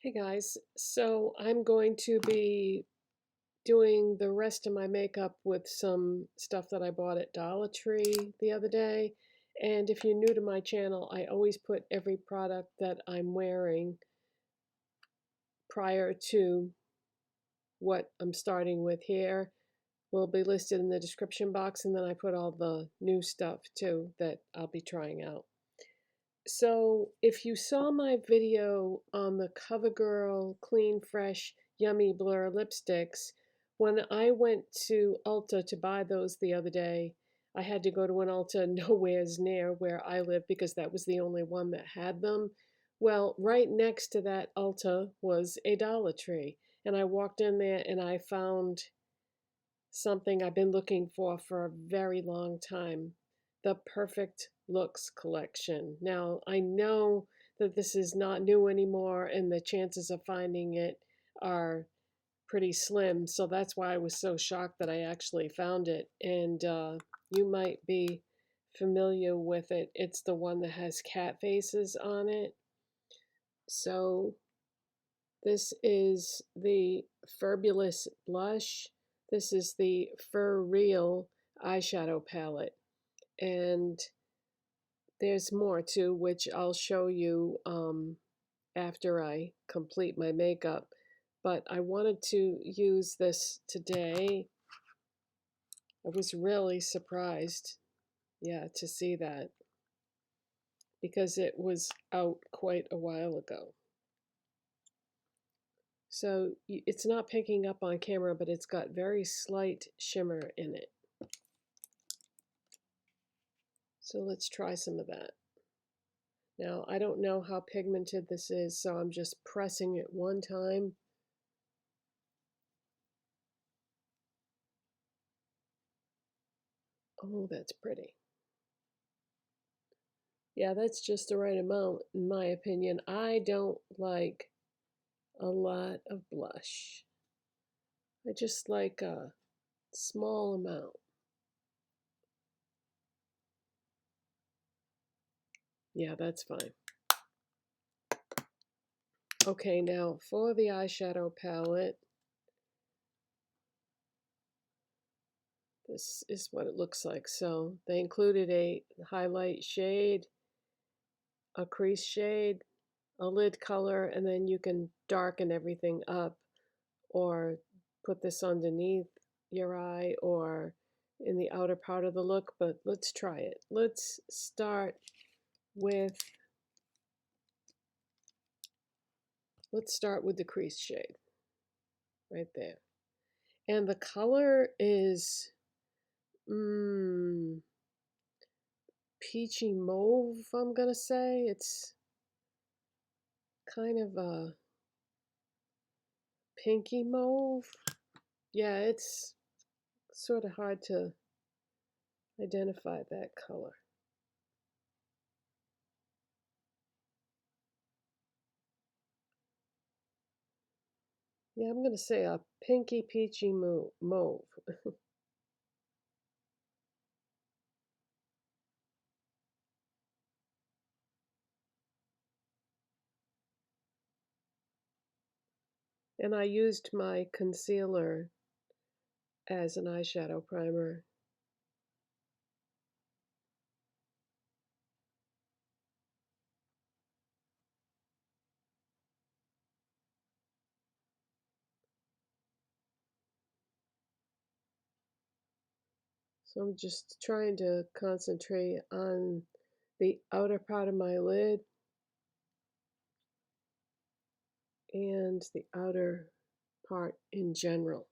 Hey guys, so I'm going to be doing the rest of my makeup with some stuff that I bought at Dollar Tree the other day. And if you're new to my channel, I always put every product that I'm wearing prior to what I'm starting with here will be listed in the description box, and then I put all the new stuff too that I'll be trying out. So if you saw my video on the CoverGirl Clean Fresh Yummy Blur lipsticks, when I went to Ulta to buy those the other day, I had to go to an Ulta nowhere's near where I live because that was the only one that had them. Well, right next to that Ulta was a Dollar Tree, and I walked in there and I found something I've been looking for a very long time, the Perfect Looks collection. Now, I know that this is not new anymore and the chances of finding it are pretty slim, so that's why I was so shocked that I actually found it. And you might be familiar with it. It's the one that has cat faces on it. So this is the Fabulous Blush. This is the Fur-real eyeshadow palette. And there's more too, which I'll show you after I complete my makeup. But I wanted to use this today. I was really surprised, yeah, to see that because it was out quite a while ago. So it's not picking up on camera, but it's got very slight shimmer in it. So let's try some of that. Now, I don't know how pigmented this is, so I'm just pressing it one time. Oh, that's pretty. Yeah, that's just the right amount, in my opinion. I don't like a lot of blush. I just like a small amount. Yeah, that's fine. Okay, now for the eyeshadow palette, this is what it looks like. So they included a highlight shade, a crease shade, a lid color, and then you can darken everything up or put this underneath your eye or in the outer part of the look, but let's try it. Let's start with the crease shade right there. And the color is peachy mauve, I'm gonna say. It's kind of a pinky mauve. Yeah, it's sort of hard to identify that color. Yeah, I'm going to say a pinky peachy mauve. And I used my concealer as an eyeshadow primer. So I'm just trying to concentrate on the outer part of my lid and the outer part in general.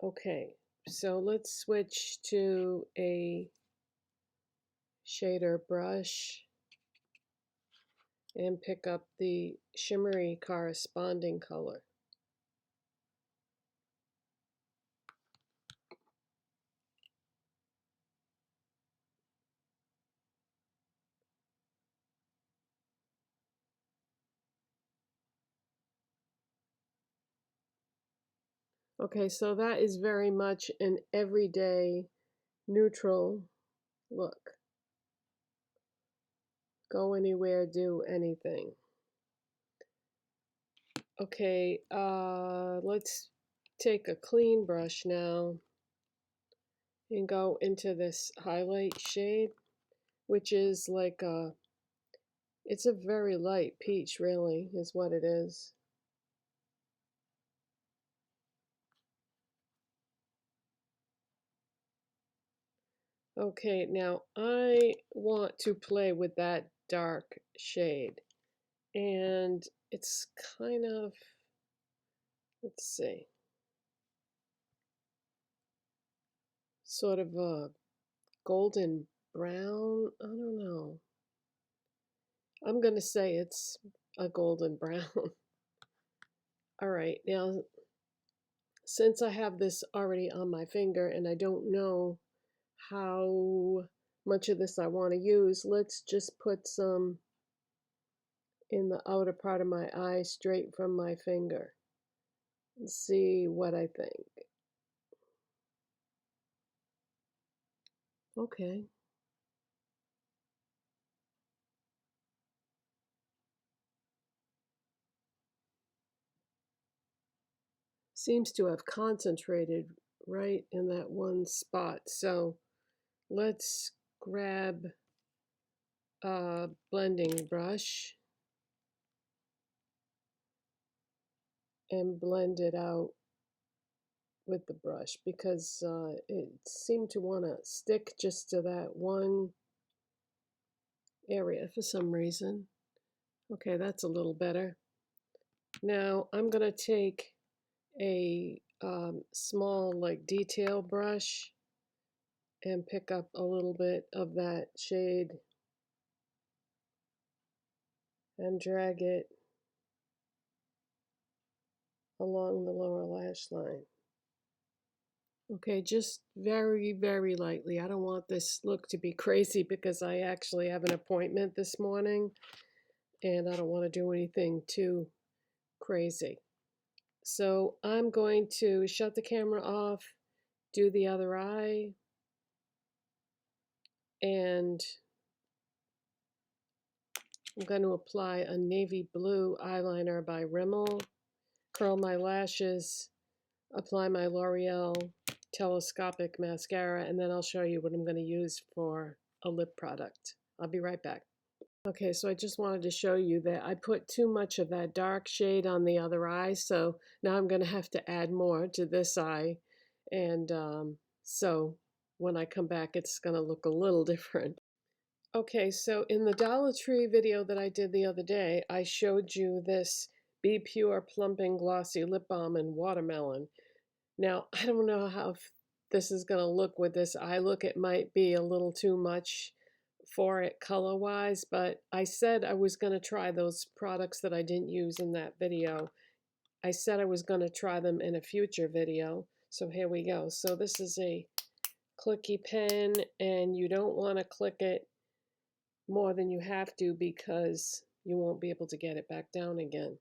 Okay, so let's switch to a shader brush and pick up the shimmery corresponding color. Okay, so that is very much an everyday neutral look. Go anywhere, do anything. Okay, let's take a clean brush now and go into this highlight shade, which is like it's a very light peach, really, is what it is. Okay, now I want to play with that dark shade, and it's kind of, let's see, sort of a golden brown. I don't know. I'm going to say it's a golden brown. All right, now since I have this already on my finger and I don't know how much of this I want to use, let's just put some in the outer part of my eye straight from my finger and see what I think. Okay. Seems to have concentrated right in that one spot. So let's grab a blending brush and blend it out with the brush because it seemed to want to stick just to that one area for some reason. Okay, that's a little better. Now I'm going to take a small like detail brush and pick up a little bit of that shade and drag it along the lower lash line. Okay, just very, very lightly. I don't want this look to be crazy because I actually have an appointment this morning and I don't want to do anything too crazy. So I'm going to shut the camera off, do the other eye, and I'm going to apply a navy blue eyeliner by Rimmel, curl my lashes, apply my L'Oreal Telescopic mascara, and then I'll show you what I'm going to use for a lip product. I'll be right back. Okay, so I just wanted to show you that I put too much of that dark shade on the other eye, so now I'm going to have to add more to this eye, and so when I come back it's going to look a little different. Okay, so in the Dollar Tree video that I did the other day, I showed you this Be Pure Plumping Glossy Lip Balm in Watermelon. Now, I don't know how this is going to look with this eye look. It might be a little too much for it color-wise, but I said I was going to try those products that I didn't use in that video. I said I was going to try them in a future video, so here we go. So this is a clicky pen, and you don't want to click it more than you have to because you won't be able to get it back down again.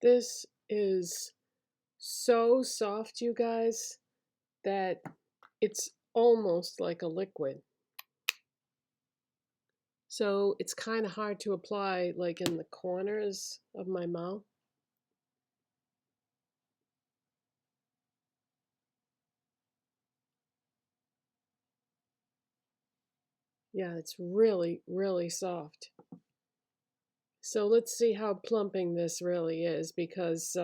This is so soft, you guys, that it's almost like a liquid. So it's kind of hard to apply like in the corners of my mouth. Yeah, it's really, really soft. So let's see how plumping this really is because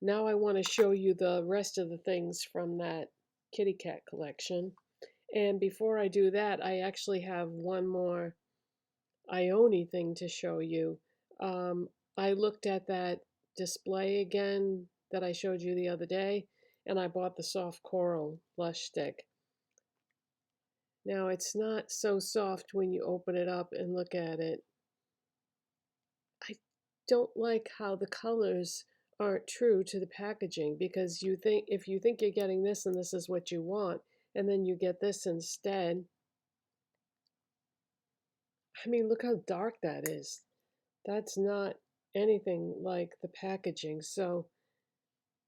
now I want to show you the rest of the things from that kitty cat collection. And before I do that, I actually have one more Ioni thing to show you. I looked at that display again that I showed you the other day, and I bought the soft coral blush stick. Now it's not so soft when you open it up and look at it. I don't like how the colors aren't true to the packaging, because you think, if you think you're getting this and this is what you want, and then you get this instead. I mean, look how dark that is. That's not anything like the packaging. So,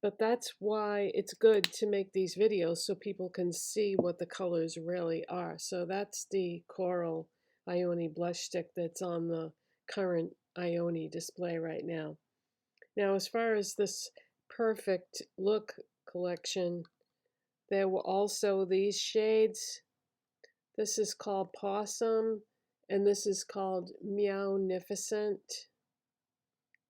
but that's why it's good to make these videos, so people can see what the colors really are. So that's the Coral Ioni blush stick that's on the current Ioni display right now. Now, as far as this Perfect Look collection, there were also these shades. This is called Possum, and this is called Meownificent.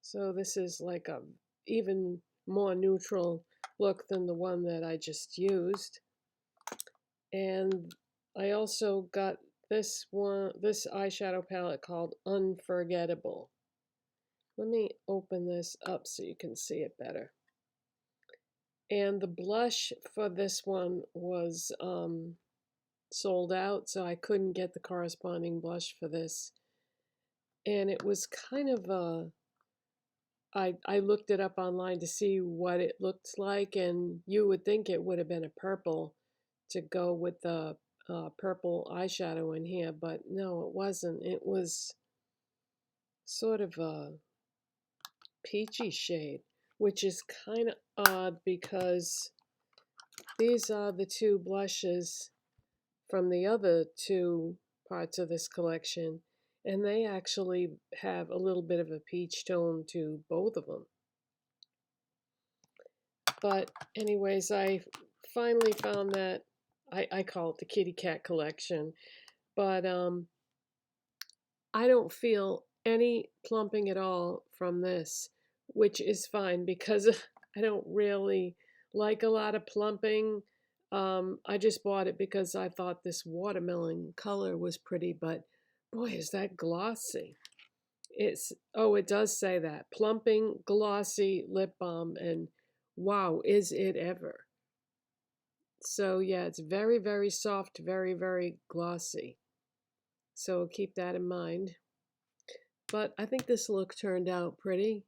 So this is like a even more neutral look than the one that I just used. And I also got this eyeshadow palette called Unforgettable. Let me open this up so you can see it better. And the blush for this one was sold out, so I couldn't get the corresponding blush for this. And it was kind of a, I looked it up online to see what it looked like, and you would think it would have been a purple to go with the purple eyeshadow in here, but no, it wasn't. It was sort of a peachy shade, which is kind of odd because these are the two blushes from the other two parts of this collection, and they actually have a little bit of a peach tone to both of them. But anyways, I finally found that, I call it the kitty cat collection, but I don't feel any plumping at all from this, which is fine because I don't really like a lot of plumping. I just bought it because I thought this watermelon color was pretty, but boy, is that glossy. It's, oh, it does say that. Plumping Glossy Lip Balm, and wow, is it ever. So yeah, it's very, very soft, very, very glossy. So keep that in mind. But I think this look turned out pretty.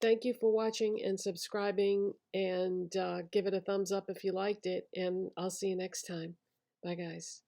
Thank you for watching and subscribing, and give it a thumbs up if you liked it, and I'll see you next time. Bye, guys.